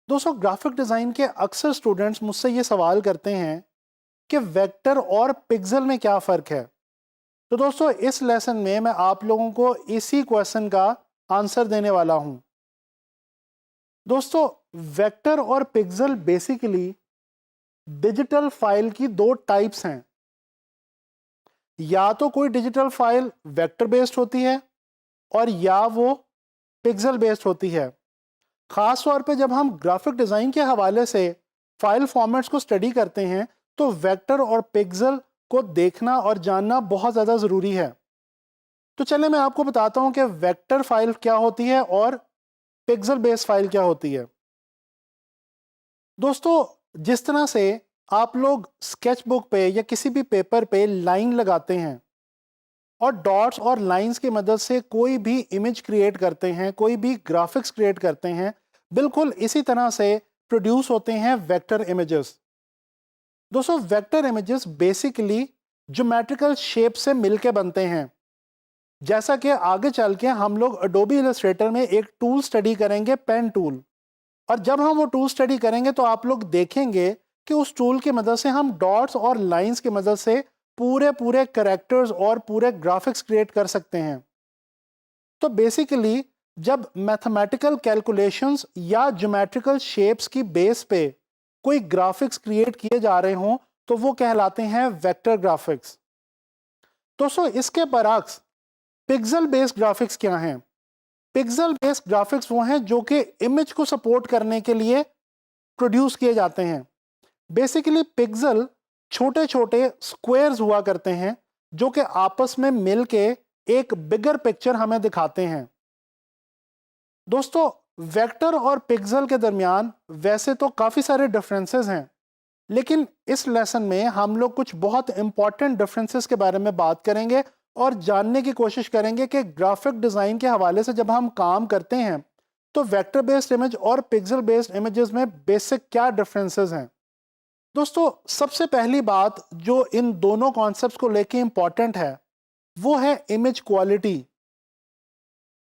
दोस्तों, graphic design के अक्सर स्टूडेंट्स मुझसे ये सवाल करते हैं कि वेक्टर और पिक्सल में क्या फ़र्क है। तो दोस्तों, इस लेसन में मैं आप लोगों को इसी क्वेश्चन का आंसर देने वाला हूं। दोस्तों, वेक्टर और पिक्सल बेसिकली डिजिटल फाइल की दो टाइप्स हैं। या तो कोई डिजिटल फाइल वेक्टर बेस्ड होती है और या वो पिक्सल बेस्ड होती है। खास तौर पे जब हम ग्राफिक डिज़ाइन के हवाले से फाइल फॉर्मेट्स को स्टडी करते हैं तो वेक्टर और पिक्सल को देखना और जानना बहुत ज़्यादा ज़रूरी है। तो चलिए मैं आपको बताता हूं कि वेक्टर फाइल क्या होती है और पिक्सल बेस्ड फाइल क्या होती है। दोस्तों, जिस तरह से आप लोग स्केच बुक पे या किसी भी पेपर पे लाइन लगाते हैं और डॉट्स और लाइंस की मदद से कोई भी इमेज क्रिएट करते हैं, कोई भी ग्राफिक्स क्रिएट करते हैं, बिल्कुल इसी तरह से प्रोड्यूस होते हैं वेक्टर इमेजेस। दोस्तों, vector images basically geometrical shape से मिलके बनते हैं। जैसा कि आगे चल के हम लोग एडोबी इलस्ट्रेटर में एक टूल स्टडी करेंगे, पेन टूल। और जब हम वो टूल स्टडी करेंगे तो आप लोग देखेंगे कि उस टूल की मदद से हम डॉट्स और लाइंस की मदद से पूरे पूरे कैरेक्टर्स और पूरे ग्राफिक्स क्रिएट कर सकते हैं। तो बेसिकली जब मैथमेटिकल कैलकुलेशंस या ज्योमेट्रिकल शेप्स की बेस पे कोई ग्राफिक्स क्रिएट किए जा रहे हों तो वो कहलाते हैं वेक्टर ग्राफिक्स। दोस्तों, इसके बरअक्स पिक्सल बेस्ड ग्राफिक्स क्या हैं? पिक्सल बेस्ड ग्राफिक्स वो हैं जो कि इमेज को सपोर्ट करने के लिए प्रोड्यूस किए जाते हैं। बेसिकली पिक्सल छोटे छोटे स्क्वायर्स हुआ करते हैं जो कि आपस में मिलके एक बिगर पिक्चर हमें दिखाते हैं। दोस्तों, वेक्टर और पिक्सल के दरमियान वैसे तो काफ़ी सारे डिफरेंसेस हैं, लेकिन इस लेसन में हम लोग कुछ बहुत इंपॉर्टेंट डिफरेंसेस के बारे में बात करेंगे और जानने की कोशिश करेंगे कि ग्राफिक डिज़ाइन के हवाले से जब हम काम करते हैं तो वेक्टर बेस्ड इमेज और पिक्सल बेस्ड इमेजेस में बेसिक क्या डिफरेंसेस हैं। दोस्तों, सबसे पहली बात जो इन दोनों कॉन्सेप्ट्स को लेके इंपॉर्टेंट है वो है इमेज क्वालिटी।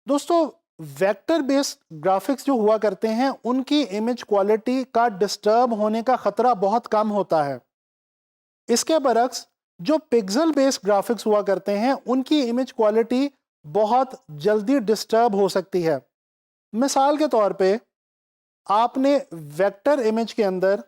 दोस्तों, वेक्टर बेस्ड ग्राफिक्स जो हुआ करते हैं उनकी इमेज क्वालिटी का डिस्टर्ब होने का खतरा बहुत कम होता है। इसके बरक्स जो पिक्सल बेस्ड ग्राफिक्स हुआ करते हैं उनकी इमेज क्वालिटी बहुत जल्दी डिस्टर्ब हो सकती है। मिसाल के तौर पे आपने वेक्टर इमेज के अंदर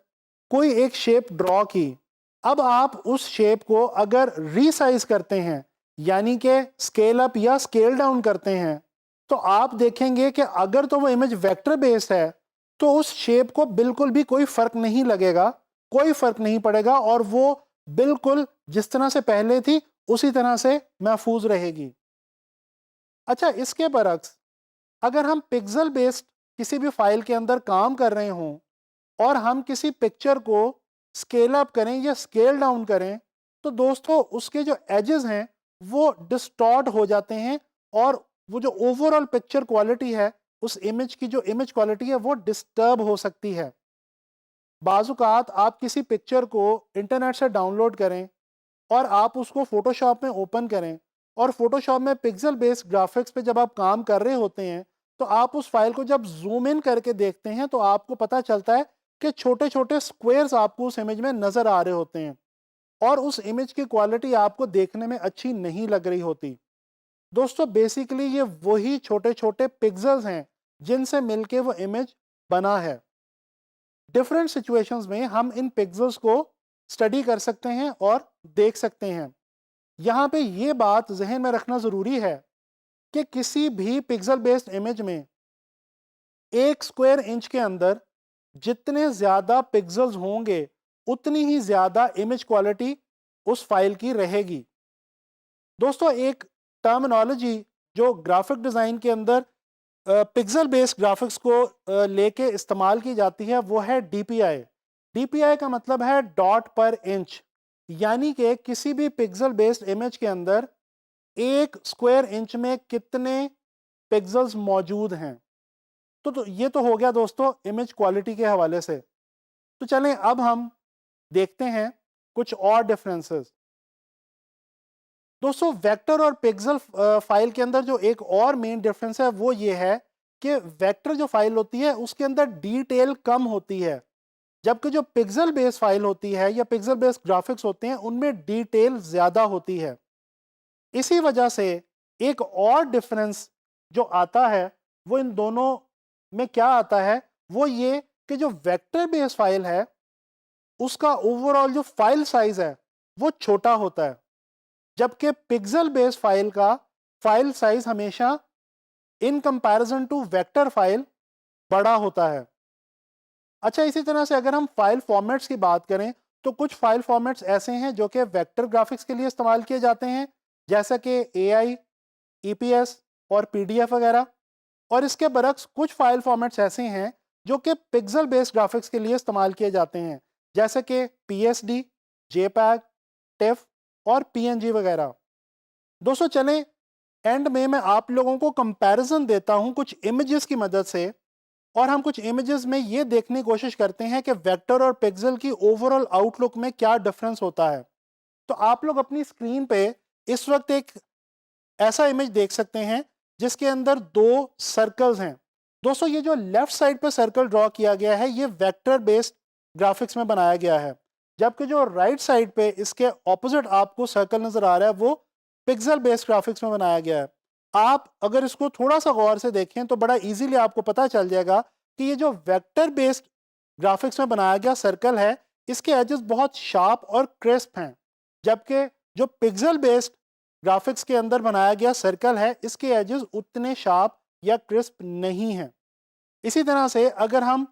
कोई एक शेप ड्रॉ की। अब आप उस शेप को अगर रीसाइज करते हैं यानी कि स्केल अप या स्केल डाउन करते हैं तो आप देखेंगे कि अगर तो वो इमेज वेक्टर बेस्ड है तो उस शेप को बिल्कुल भी कोई फर्क नहीं लगेगा, कोई फर्क नहीं पड़ेगा और वो बिल्कुल जिस तरह से पहले थी उसी तरह से महफूज रहेगी। अच्छा, इसके बरक्स अगर हम पिक्सल बेस्ड किसी भी फाइल के अंदर काम कर रहे हों और हम किसी पिक्चर को स्केल अप करें या स्केल डाउन करें तो दोस्तों उसके जो एजेस हैं वो डिस्टॉर्ट हो जाते हैं और वो जो ओवरऑल पिक्चर क्वालिटी है, उस इमेज की जो इमेज क्वालिटी है वो डिस्टर्ब हो सकती है। बाजुकात आप किसी पिक्चर को इंटरनेट से डाउनलोड करें और आप उसको फोटोशॉप में ओपन करें और फोटोशॉप में पिक्सल बेस्ड ग्राफिक्स पे जब आप काम कर रहे होते हैं तो आप उस फाइल को जब जूम इन करके देखते हैं तो आपको पता चलता है कि छोटे छोटे स्क्वायर्स आपको उस इमेज में नजर आ रहे होते हैं और उस इमेज की क्वालिटी आपको देखने में अच्छी नहीं लग रही होती। दोस्तों, बेसिकली ये वही छोटे छोटे पिक्सल्स हैं जिनसे मिलके वो इमेज बना है। डिफरेंट सिचुएशंस में हम इन पिक्सल्स को स्टडी कर सकते हैं और देख सकते हैं। यहाँ पे ये बात जहन में रखना ज़रूरी है कि किसी भी पिक्सल बेस्ड इमेज में 1 स्क्वायर इंच के अंदर जितने ज़्यादा पिक्सल्स होंगे उतनी ही ज़्यादा इमेज क्वालिटी उस फाइल की रहेगी। दोस्तों, एक टर्मिनोलॉजी जो ग्राफिक डिज़ाइन के अंदर पिक्सल बेस्ड ग्राफिक्स को लेके इस्तेमाल की जाती है वो है डीपीआई। डीपीआई का मतलब है डॉट पर इंच, यानी कि किसी भी पिक्सल बेस्ड इमेज के अंदर 1 स्क्वायर इंच में कितने पिक्सल्स मौजूद हैं। तो ये तो हो गया दोस्तों इमेज क्वालिटी के हवाले से। तो चलें अब हम देखते हैं कुछ और डिफरेंसेस। दोस्तों वेक्टर और पिक्सल फाइल के अंदर जो एक और मेन डिफरेंस है वो ये है कि वेक्टर जो फाइल होती है उसके अंदर डिटेल कम होती है, जबकि जो पिक्सल बेस्ड फाइल होती है या पिक्सल बेस्ड ग्राफिक्स होते हैं उनमें डिटेल ज़्यादा होती है। इसी वजह से एक और डिफरेंस जो आता है वो इन दोनों में क्या आता है, वो ये कि जो वेक्टर बेस्ड फाइल है उसका ओवरऑल जो फाइल साइज है वो छोटा होता है, जबकि पिक्सल बेस्ड फाइल का फाइल साइज हमेशा in comparison to vector file बड़ा होता है। अच्छा, इसी तरह से अगर हम फाइल फॉर्मेट्स की बात करें तो कुछ फाइल फॉर्मेट्स ऐसे हैं जो कि वेक्टर ग्राफिक्स के लिए इस्तेमाल किए जाते हैं, जैसा कि AI, EPS और PDF वगैरह। और इसके बरक्स कुछ फाइल फॉर्मेट्स ऐसे हैं जो कि पिक्सल बेस्ड ग्राफिक्स के लिए इस्तेमाल किए जाते हैं, जैसे कि PSD, JPEG, TIFF और PNG वगैरह। दोस्तों चलें एंड में मैं आप लोगों को कंपैरिजन देता हूं कुछ इमेजेस की मदद से, और हम कुछ इमेजेस में ये देखने की कोशिश करते हैं कि वेक्टर और पिक्सल की ओवरऑल आउटलुक में क्या डिफरेंस होता है। तो आप लोग अपनी स्क्रीन पे इस वक्त एक ऐसा इमेज देख सकते हैं जिसके अंदर 2 सर्कल्स हैं। दोस्तों ये जो लेफ्ट साइड पे सर्कल ड्रॉ किया गया है ये वेक्टर बेस्ड ग्राफिक्स में बनाया गया है, जबकि जो राइट साइड पे इसके ऑपोजिट आपको सर्कल नजर आ रहा है वो पिक्सल बेस्ड ग्राफिक्स में बनाया गया है। आप अगर इसको थोड़ा सा गौर से देखें तो बड़ा इजीली आपको पता चल जाएगा कि ये जो वेक्टर बेस्ड ग्राफिक्स में बनाया गया सर्कल है इसके एजेस बहुत शार्प और क्रिस्प हैं, जबकि जो पिक्सल बेस्ड ग्राफिक्स के अंदर बनाया गया सर्कल है इसके एजेस उतने शार्प या क्रिस्प नहीं हैं। इसी तरह से अगर हम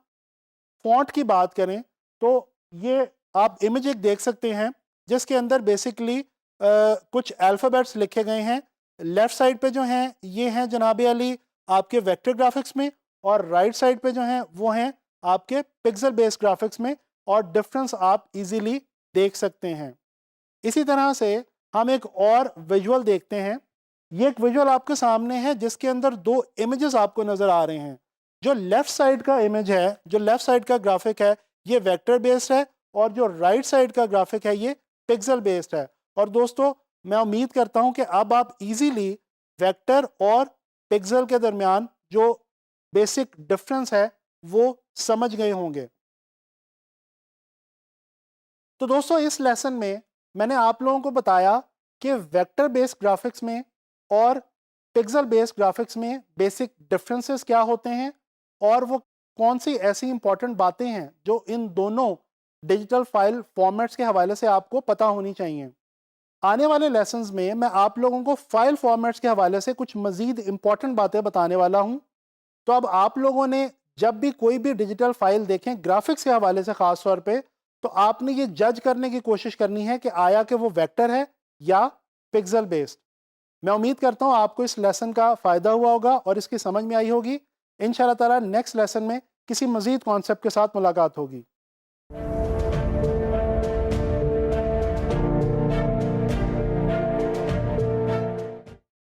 फॉन्ट की बात करें तो ये आप इमेज एक देख सकते हैं जिसके अंदर बेसिकली कुछ अल्फ़ाबेट्स लिखे गए हैं। लेफ्ट साइड पे जो हैं ये हैं जनाब अली आपके वेक्टर ग्राफिक्स में, और राइट साइड पे जो हैं वो हैं आपके पिक्सल बेस्ड ग्राफिक्स में, और डिफरेंस आप इजीली देख सकते हैं। इसी तरह से हम एक और विजुअल देखते हैं। ये एक विजुअल आपके सामने है जिसके अंदर 2 इमेजेस आपको नज़र आ रहे हैं। जो लेफ्ट साइड का इमेज है, जो लेफ्ट साइड का ग्राफिक है ये वेक्टर बेस्ड है, और जो राइट साइड का ग्राफिक है ये पिक्सल बेस्ड है। और दोस्तों मैं उम्मीद करता हूं कि अब आप इजीली वेक्टर और पिक्सल के दरमियान जो बेसिक डिफरेंस है वो समझ गए होंगे। तो दोस्तों इस लेसन में मैंने आप लोगों को बताया कि वेक्टर बेस्ड ग्राफिक्स में और पिक्सल बेस्ड ग्राफिक्स में बेसिक डिफरेंसेस क्या होते हैं, और वो कौन सी ऐसी इंपॉर्टेंट बातें हैं जो इन दोनों डिजिटल फाइल फॉर्मेट्स के हवाले से आपको पता होनी चाहिए। आने वाले लेसन्स में मैं आप लोगों को फाइल फॉर्मेट्स के हवाले से कुछ मज़ीद इंपॉर्टेंट बातें बताने वाला हूं। तो अब आप लोगों ने जब भी कोई भी डिजिटल फाइल देखें ग्राफिक्स के हवाले से ख़ास तौर पे, तो आपने ये जज करने की कोशिश करनी है कि आया कि वो वेक्टर है या पिक्सल बेस्ड। मैं उम्मीद करता हूँ आपको इस लेसन का फ़ायदा हुआ होगा और इसकी समझ में आई होगी। इंशाल्लाह ताला नेक्स्ट लेसन में किसी मज़ीद कॉन्सेप्ट के साथ मुलाकात होगी।